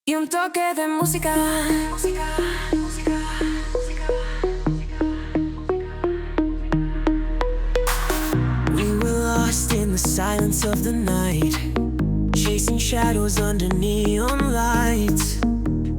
y un toque de música. We were lost in the silence of the night, chasing shadows under neon lights.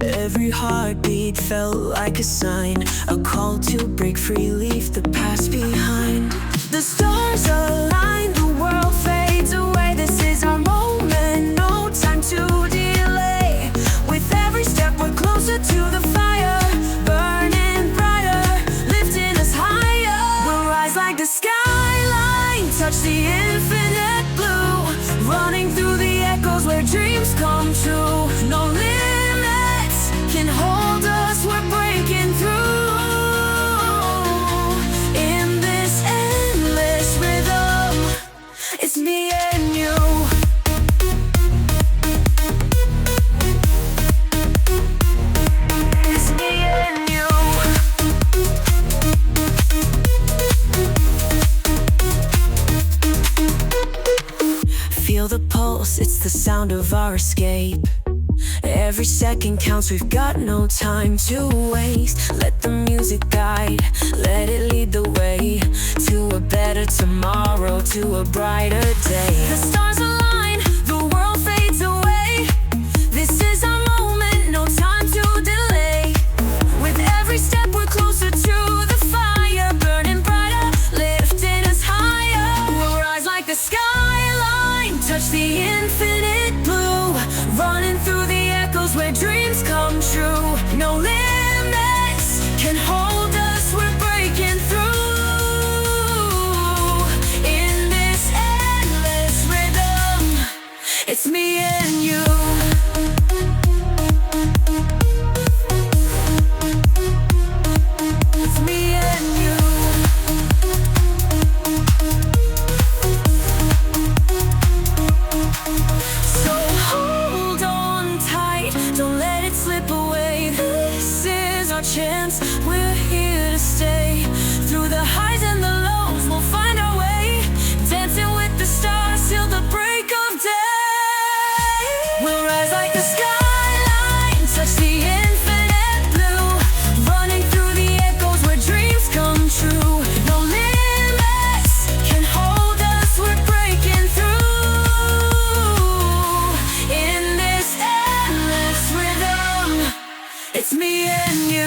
Every heartbeat felt like a sign, a call to break free, leave the past behind. The stars align, the world fades away. This is our moment, no time to delay. With every step we're closer to the fire, burning brighter, lifting us higher. We'll rise like the skyline, touch the infinite blue, running through the echoes where dreams come true. No limits can hold us, we're breaking through. In this endless rhythm, it's me and you. It's me and you. Feel the pulse, it's the sound of our escape. Every second counts, we've got no time to waste. Let the music guide, let it lead the way to a better tomorrow, to a brighter day. The stars align, the world fades away. This is our moment, no time to delay. With every step we're closer to the fire, burning brighter, lifting us higher. We'll rise like the skyline, touch the infinite blue, running through the echoes where dreams come true. No limits can hold us, we're breaking through. In this endless rhythm, it's me and you. It's me and you. So hold on tight, don't let it slip away. This is our chance, we're here to stay. Through the highs and the lows, we'll find our way, dancing with the stars till the break of day. We'll rise like the skyline, touch the infinite blue, running through the echoes where dreams come true. No limits can hold us, we're breaking through. In this endless rhythm, it's me and you.